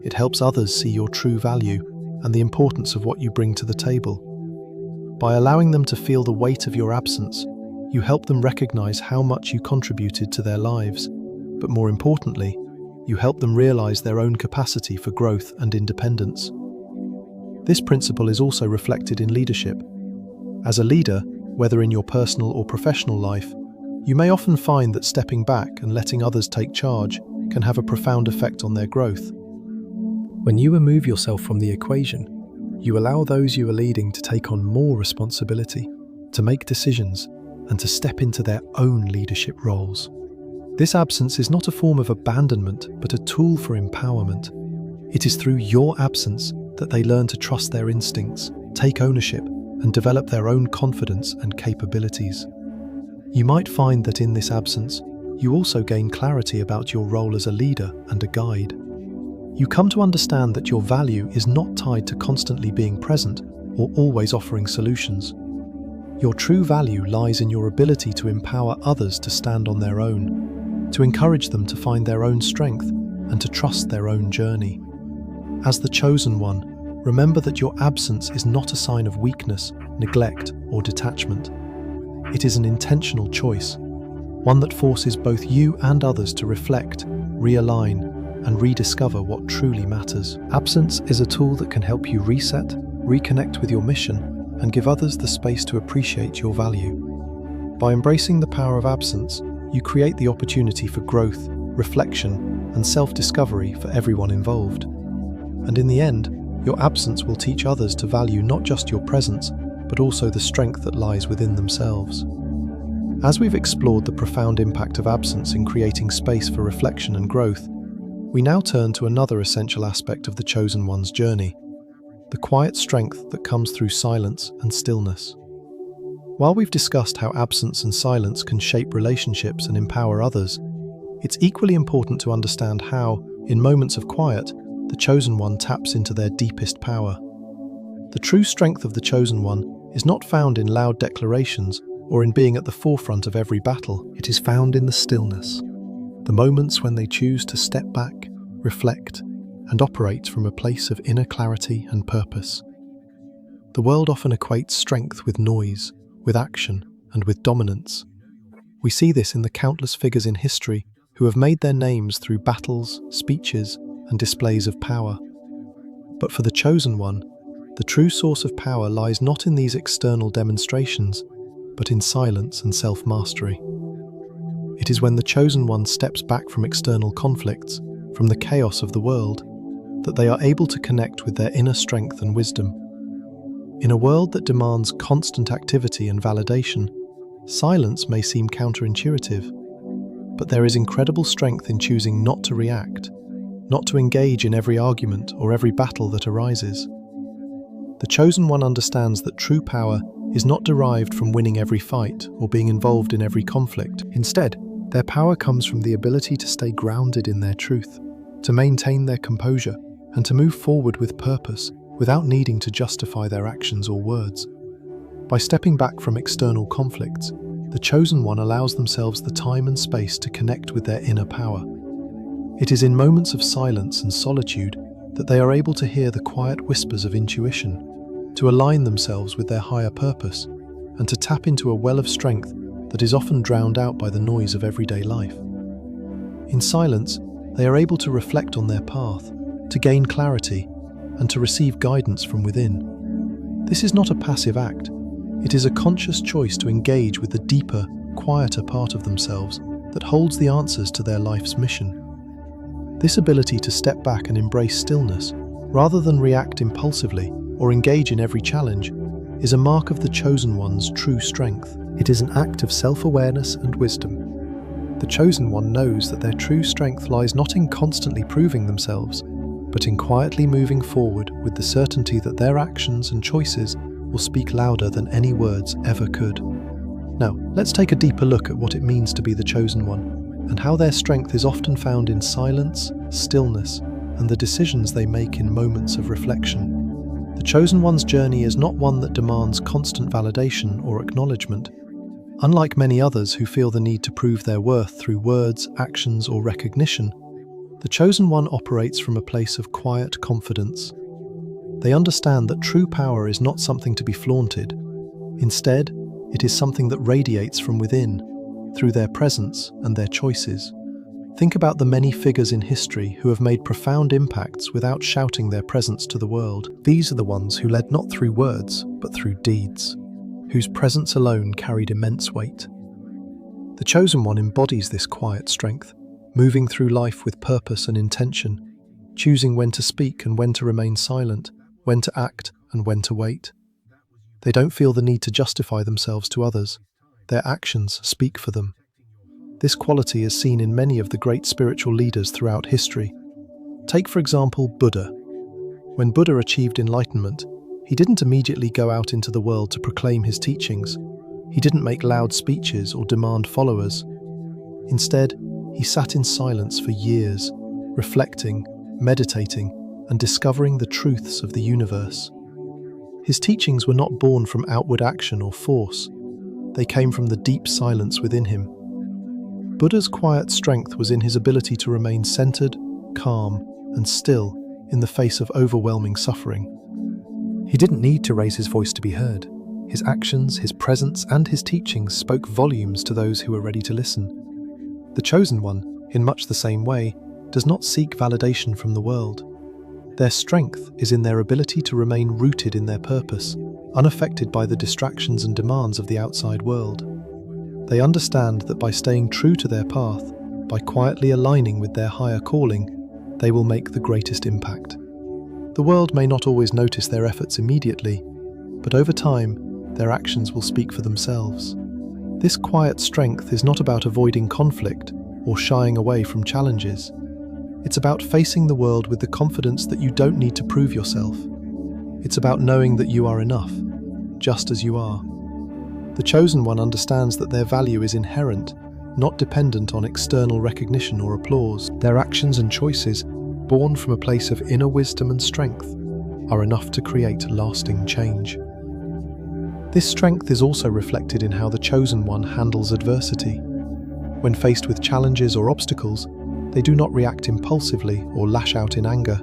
It helps others see your true value and the importance of what you bring to the table. By allowing them to feel the weight of your absence, you help them recognize how much you contributed to their lives, but more importantly, you help them realize their own capacity for growth and independence. This principle is also reflected in leadership. As a leader, whether in your personal or professional life, you may often find that stepping back and letting others take charge can have a profound effect on their growth. When you remove yourself from the equation, you allow those you are leading to take on more responsibility, to make decisions, and to step into their own leadership roles. This absence is not a form of abandonment, but a tool for empowerment. It is through your absence that they learn to trust their instincts, take ownership, and develop their own confidence and capabilities. You might find that in this absence, you also gain clarity about your role as a leader and a guide. You come to understand that your value is not tied to constantly being present or always offering solutions. Your true value lies in your ability to empower others to stand on their own, to encourage them to find their own strength and to trust their own journey. As the chosen one, remember that your absence is not a sign of weakness, neglect, or detachment. It is an intentional choice, one that forces both you and others to reflect, realign, and rediscover what truly matters. Absence is a tool that can help you reset, reconnect with your mission, and give others the space to appreciate your value. By embracing the power of absence, you create the opportunity for growth, reflection, and self-discovery for everyone involved. And in the end, your absence will teach others to value not just your presence, but also the strength that lies within themselves. As we've explored the profound impact of absence in creating space for reflection and growth, we now turn to another essential aspect of the Chosen One's journey: the quiet strength that comes through silence and stillness. While we've discussed how absence and silence can shape relationships and empower others, it's equally important to understand how, in moments of quiet, the Chosen One taps into their deepest power. The true strength of the Chosen One is not found in loud declarations or in being at the forefront of every battle. It is found in the stillness, the moments when they choose to step back, reflect, and operate from a place of inner clarity and purpose. The world often equates strength with noise, with action, and with dominance. We see this in the countless figures in history who have made their names through battles, speeches, and displays of power. But for the Chosen One, the true source of power lies not in these external demonstrations, but in silence and self-mastery. It is when the Chosen One steps back from external conflicts, from the chaos of the world, that they are able to connect with their inner strength and wisdom. In a world that demands constant activity and validation, silence may seem counterintuitive, but there is incredible strength in choosing not to react, not to engage in every argument or every battle that arises. The Chosen One understands that true power is not derived from winning every fight or being involved in every conflict. Instead, their power comes from the ability to stay grounded in their truth, to maintain their composure, and to move forward with purpose without needing to justify their actions or words. By stepping back from external conflicts, the Chosen One allows themselves the time and space to connect with their inner power. It is in moments of silence and solitude that they are able to hear the quiet whispers of intuition, to align themselves with their higher purpose, and to tap into a well of strength that is often drowned out by the noise of everyday life. In silence, they are able to reflect on their path, to gain clarity, and to receive guidance from within. This is not a passive act. It is a conscious choice to engage with the deeper, quieter part of themselves that holds the answers to their life's mission. This ability to step back and embrace stillness, rather than react impulsively or engage in every challenge, is a mark of the Chosen One's true strength. It is an act of self-awareness and wisdom. The Chosen One knows that their true strength lies not in constantly proving themselves, but in quietly moving forward with the certainty that their actions and choices will speak louder than any words ever could. Now, let's take a deeper look at what it means to be the Chosen One, and how their strength is often found in silence, stillness, and the decisions they make in moments of reflection. The Chosen One's journey is not one that demands constant validation or acknowledgement. Unlike many others who feel the need to prove their worth through words, actions, or recognition, the Chosen One operates from a place of quiet confidence. They understand that true power is not something to be flaunted. Instead, it is something that radiates from within, through their presence and their choices. Think about the many figures in history who have made profound impacts without shouting their presence to the world. These are the ones who led not through words, but through deeds, whose presence alone carried immense weight. The Chosen One embodies this quiet strength, moving through life with purpose and intention, choosing when to speak and when to remain silent, when to act and when to wait. They don't feel the need to justify themselves to others. Their actions speak for them. This quality is seen in many of the great spiritual leaders throughout history. Take, for example, Buddha. When Buddha achieved enlightenment, he didn't immediately go out into the world to proclaim his teachings. He didn't make loud speeches or demand followers. Instead, he sat in silence for years, reflecting, meditating, and discovering the truths of the universe. His teachings were not born from outward action or force. They came from the deep silence within him. Buddha's quiet strength was in his ability to remain centered, calm, and still in the face of overwhelming suffering. He didn't need to raise his voice to be heard. His actions, his presence, and his teachings spoke volumes to those who were ready to listen. The Chosen One, in much the same way, does not seek validation from the world. Their strength is in their ability to remain rooted in their purpose, unaffected by the distractions and demands of the outside world. They understand that by staying true to their path, by quietly aligning with their higher calling, they will make the greatest impact. The world may not always notice their efforts immediately, but over time, their actions will speak for themselves. This quiet strength is not about avoiding conflict or shying away from challenges. It's about facing the world with the confidence that you don't need to prove yourself. It's about knowing that you are enough, just as you are. The chosen one understands that their value is inherent, not dependent on external recognition or applause. Their actions and choices, born from a place of inner wisdom and strength, are enough to create lasting change. This strength is also reflected in how the chosen one handles adversity. When faced with challenges or obstacles, they do not react impulsively or lash out in anger.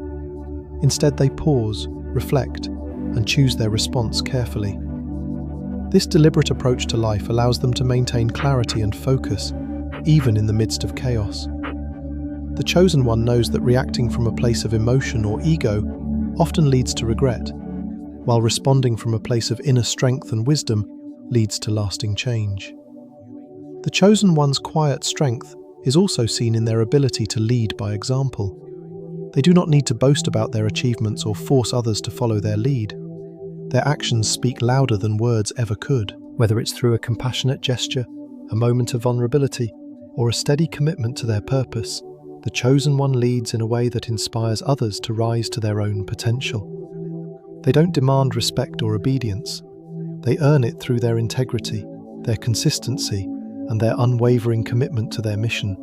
Instead, they pause, reflect, and choose their response carefully. This deliberate approach to life allows them to maintain clarity and focus, even in the midst of chaos. The chosen one knows that reacting from a place of emotion or ego often leads to regret, while responding from a place of inner strength and wisdom leads to lasting change. The chosen one's quiet strength is also seen in their ability to lead by example. They do not need to boast about their achievements or force others to follow their lead. Their actions speak louder than words ever could, whether it's through a compassionate gesture, a moment of vulnerability, or a steady commitment to their purpose. The chosen one leads in a way that inspires others to rise to their own potential. They don't demand respect or obedience. They earn it through their integrity, their consistency, and their unwavering commitment to their mission.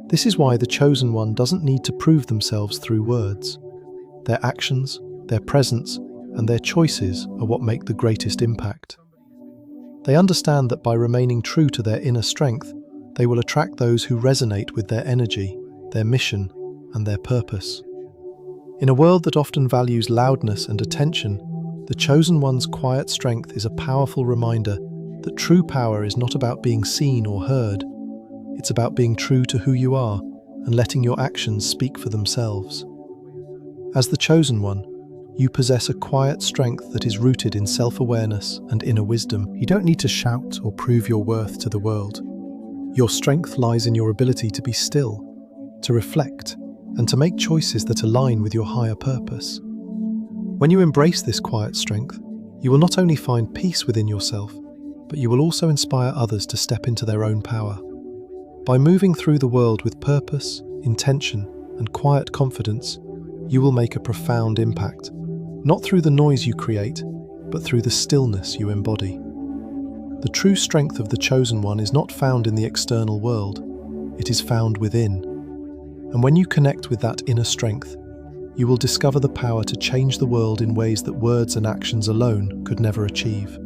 This is why the chosen one doesn't need to prove themselves through words. Their actions, their presence, and their choices are what make the greatest impact. They understand that by remaining true to their inner strength, they will attract those who resonate with their energy, their mission, and their purpose. In a world that often values loudness and attention, the chosen one's quiet strength is a powerful reminder that true power is not about being seen or heard. It's about being true to who you are and letting your actions speak for themselves. As the chosen one, you possess a quiet strength that is rooted in self-awareness and inner wisdom. You don't need to shout or prove your worth to the world. Your strength lies in your ability to be still, to reflect, and to make choices that align with your higher purpose. When you embrace this quiet strength, you will not only find peace within yourself, but you will also inspire others to step into their own power. By moving through the world with purpose, intention, and quiet confidence, you will make a profound impact, not through the noise you create, but through the stillness you embody. The true strength of the chosen one is not found in the external world, it is found within. And when you connect with that inner strength, you will discover the power to change the world in ways that words and actions alone could never achieve.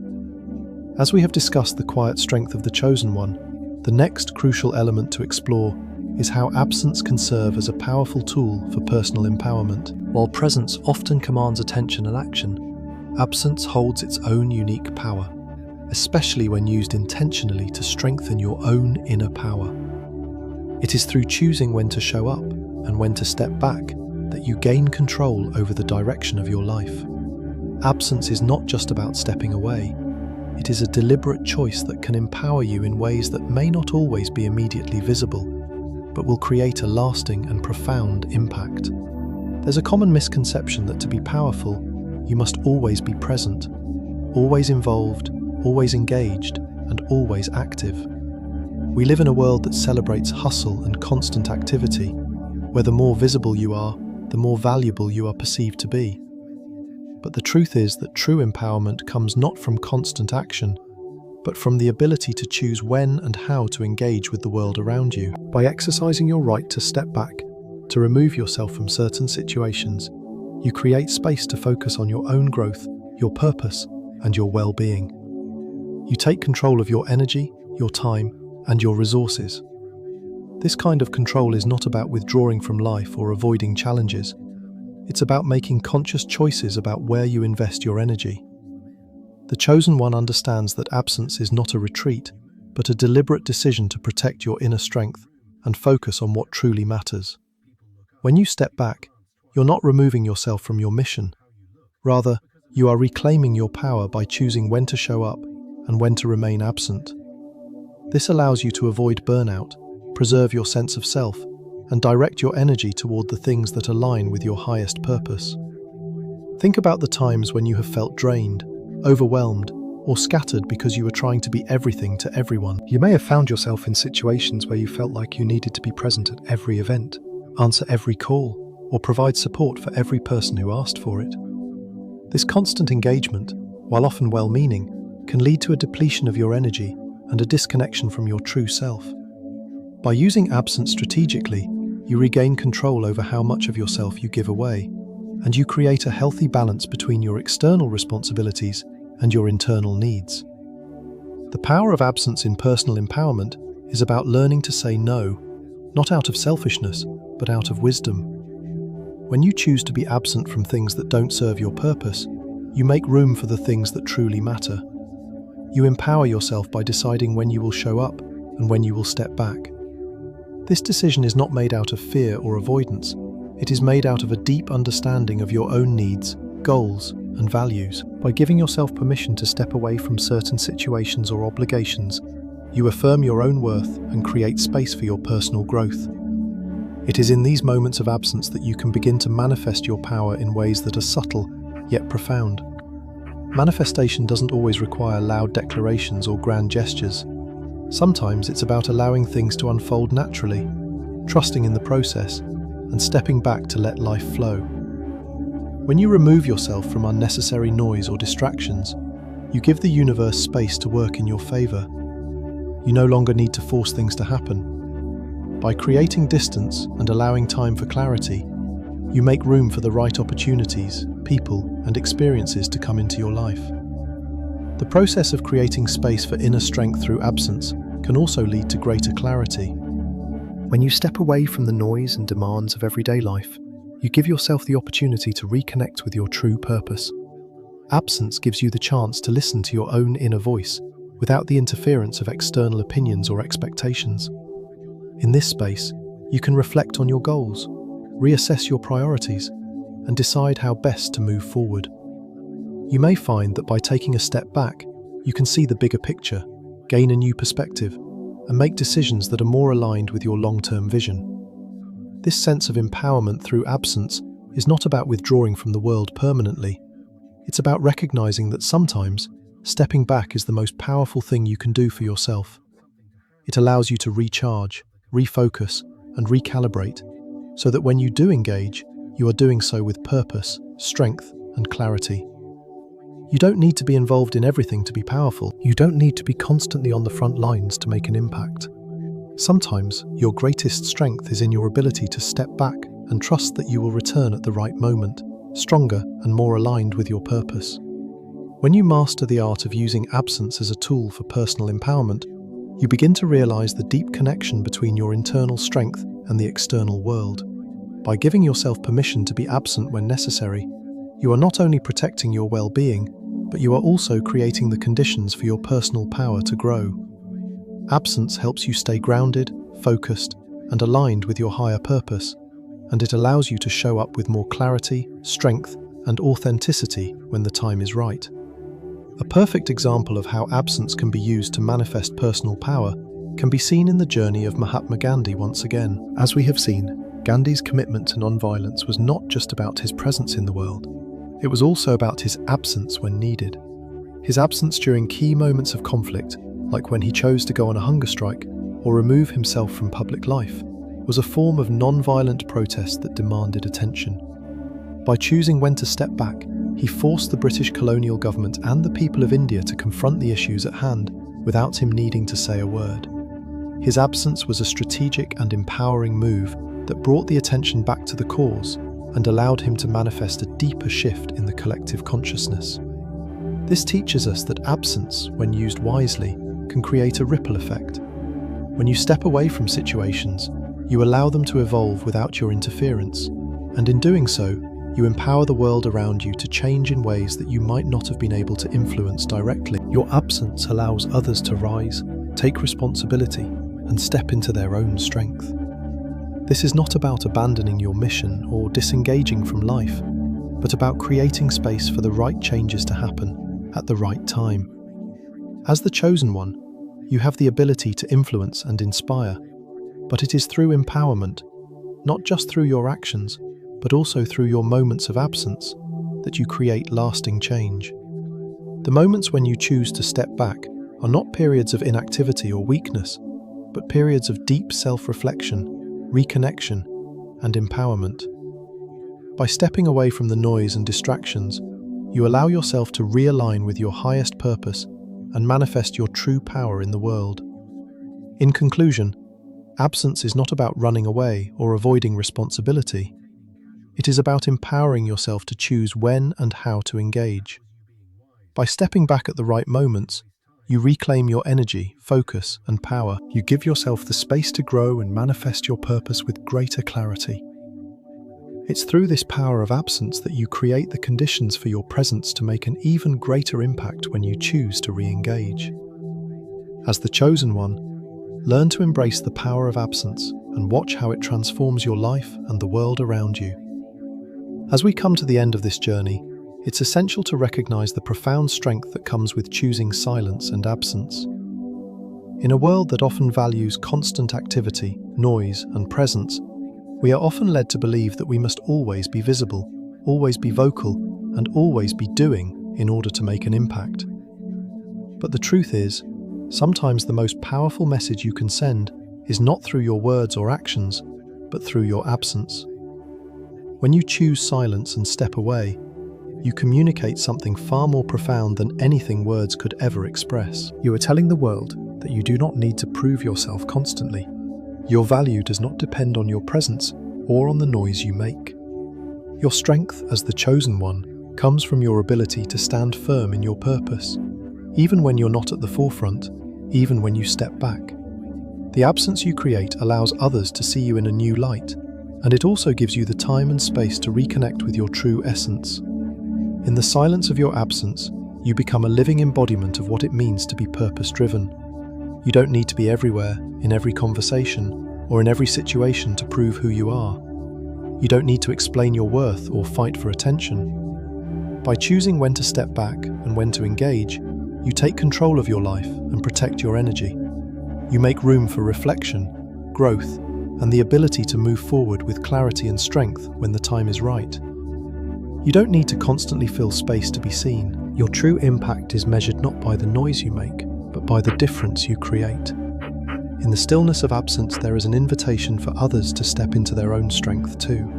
As we have discussed the quiet strength of the chosen one, the next crucial element to explore is how absence can serve as a powerful tool for personal empowerment. While presence often commands attention and action, absence holds its own unique power, especially when used intentionally to strengthen your own inner power. It is through choosing when to show up and when to step back that you gain control over the direction of your life. Absence is not just about stepping away. It is a deliberate choice that can empower you in ways that may not always be immediately visible, but will create a lasting and profound impact. There's a common misconception that to be powerful, you must always be present, always involved, always engaged, and always active. We live in a world that celebrates hustle and constant activity, where the more visible you are, the more valuable you are perceived to be. But the truth is that true empowerment comes not from constant action, but from the ability to choose when and how to engage with the world around you. By exercising your right to step back, to remove yourself from certain situations, you create space to focus on your own growth, your purpose, and your well-being. You take control of your energy, your time, and your resources. This kind of control is not about withdrawing from life or avoiding challenges. It's about making conscious choices about where you invest your energy. The chosen one understands that absence is not a retreat, but a deliberate decision to protect your inner strength and focus on what truly matters. When you step back, you're not removing yourself from your mission. Rather, you are reclaiming your power by choosing when to show up and when to remain absent. This allows you to avoid burnout, preserve your sense of self, and direct your energy toward the things that align with your highest purpose. Think about the times when you have felt drained, overwhelmed, or scattered because you were trying to be everything to everyone. You may have found yourself in situations where you felt like you needed to be present at every event, answer every call, or provide support for every person who asked for it. This constant engagement, while often well-meaning, can lead to a depletion of your energy and a disconnection from your true self. By using absence strategically, you regain control over how much of yourself you give away, and you create a healthy balance between your external responsibilities and your internal needs. The power of absence in personal empowerment is about learning to say no, not out of selfishness, but out of wisdom. When you choose to be absent from things that don't serve your purpose, you make room for the things that truly matter. You empower yourself by deciding when you will show up and when you will step back. This decision is not made out of fear or avoidance. It is made out of a deep understanding of your own needs, goals, and values. By giving yourself permission to step away from certain situations or obligations, you affirm your own worth and create space for your personal growth. It is in these moments of absence that you can begin to manifest your power in ways that are subtle, yet profound. Manifestation doesn't always require loud declarations or grand gestures. Sometimes it's about allowing things to unfold naturally, trusting in the process, and stepping back to let life flow. When you remove yourself from unnecessary noise or distractions, you give the universe space to work in your favor. You no longer need to force things to happen. By creating distance and allowing time for clarity, you make room for the right opportunities, people, and experiences to come into your life. The process of creating space for inner strength through absence can also lead to greater clarity. When you step away from the noise and demands of everyday life, you give yourself the opportunity to reconnect with your true purpose. Absence gives you the chance to listen to your own inner voice without the interference of external opinions or expectations. In this space, you can reflect on your goals, reassess your priorities, and decide how best to move forward. You may find that by taking a step back, you can see the bigger picture, gain a new perspective, and make decisions that are more aligned with your long-term vision. This sense of empowerment through absence is not about withdrawing from the world permanently. It's about recognizing that sometimes stepping back is the most powerful thing you can do for yourself. It allows you to recharge, refocus, and recalibrate, so that when you do engage, you are doing so with purpose, strength, and clarity. You don't need to be involved in everything to be powerful. You don't need to be constantly on the front lines to make an impact. Sometimes, your greatest strength is in your ability to step back and trust that you will return at the right moment, stronger and more aligned with your purpose. When you master the art of using absence as a tool for personal empowerment, you begin to realize the deep connection between your internal strength and the external world. By giving yourself permission to be absent when necessary, you are not only protecting your well-being, but you are also creating the conditions for your personal power to grow. Absence helps you stay grounded, focused, and aligned with your higher purpose, and it allows you to show up with more clarity, strength, and authenticity when the time is right. A perfect example of how absence can be used to manifest personal power can be seen in the journey of Mahatma Gandhi once again. As we have seen, Gandhi's commitment to non-violence was not just about his presence in the world. It was also about his absence when needed. His absence during key moments of conflict, like when he chose to go on a hunger strike or remove himself from public life, was a form of non-violent protest that demanded attention. By choosing when to step back, he forced the British colonial government and the people of India to confront the issues at hand without him needing to say a word. His absence was a strategic and empowering move that brought the attention back to the cause and allowed him to manifest a deeper shift in the collective consciousness. This teaches us that absence, when used wisely, can create a ripple effect. When you step away from situations, you allow them to evolve without your interference, and in doing so, you empower the world around you to change in ways that you might not have been able to influence directly. Your absence allows others to rise, take responsibility, and step into their own strength. This is not about abandoning your mission or disengaging from life, but about creating space for the right changes to happen at the right time. As the chosen one, You have the ability to influence and inspire, but it is through empowerment, not just through your actions, but also through your moments of absence, that you create lasting change. The moments when you choose to step back are not periods of inactivity or weakness, but periods of deep self-reflection, reconnection, and empowerment. By stepping away from the noise and distractions, you allow yourself to realign with your highest purpose and manifest your true power in the world. In conclusion, absence is not about running away or avoiding responsibility. It is about empowering yourself to choose when and how to engage. By stepping back at the right moments, you reclaim your energy, focus, and power. You give yourself the space to grow and manifest your purpose with greater clarity. It's through this power of absence that you create the conditions for your presence to make an even greater impact when you choose to re-engage. As the chosen one, learn to embrace the power of absence and watch how it transforms your life and the world around you. As we come to the end of this journey, it's essential to recognize the profound strength that comes with choosing silence and absence. In a world that often values constant activity, noise, and presence, we are often led to believe that we must always be visible, always be vocal, and always be doing in order to make an impact. But the truth is, sometimes the most powerful message you can send is not through your words or actions, but through your absence. When you choose silence and step away, you communicate something far more profound than anything words could ever express. You are telling the world that you do not need to prove yourself constantly. Your value does not depend on your presence or on the noise you make. Your strength as the chosen one comes from your ability to stand firm in your purpose, even when you're not at the forefront, even when you step back. The absence you create allows others to see you in a new light, and it also gives you the time and space to reconnect with your true essence. In the silence of your absence, you become a living embodiment of what it means to be purpose-driven. You don't need to be everywhere, in every conversation, or in every situation to prove who you are. You don't need to explain your worth or fight for attention. By choosing when to step back and when to engage, you take control of your life and protect your energy. You make room for reflection, growth, and the ability to move forward with clarity and strength when the time is right. You don't need to constantly fill space to be seen. Your true impact is measured not by the noise you make, but by the difference you create. In the stillness of absence, there is an invitation for others to step into their own strength too.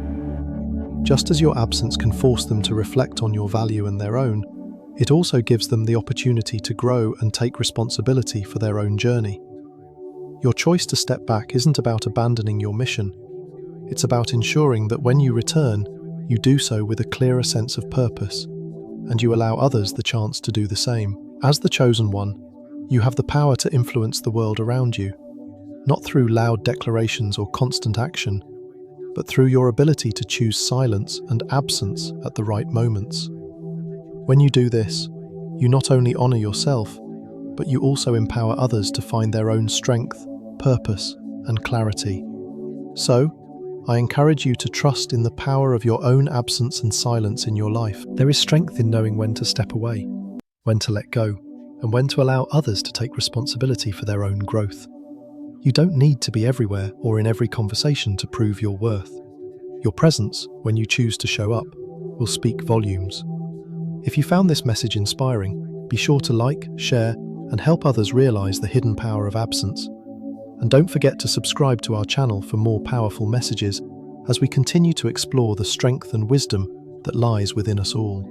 Just as your absence can force them to reflect on your value and their own, it also gives them the opportunity to grow and take responsibility for their own journey. Your choice to step back isn't about abandoning your mission. It's about ensuring that when you return, you do so with a clearer sense of purpose, and you allow others the chance to do the same. As the chosen one, you have the power to influence the world around you, not through loud declarations or constant action, but through your ability to choose silence and absence at the right moments. When you do this, you not only honor yourself, but you also empower others to find their own strength, purpose, and clarity. So, I encourage you to trust in the power of your own absence and silence in your life. There is strength in knowing when to step away, when to let go, and when to allow others to take responsibility for their own growth. You don't need to be everywhere or in every conversation to prove your worth. Your presence, when you choose to show up, will speak volumes. If you found this message inspiring, be sure to like, share, and help others realize the hidden power of absence. And don't forget to subscribe to our channel for more powerful messages as we continue to explore the strength and wisdom that lies within us all.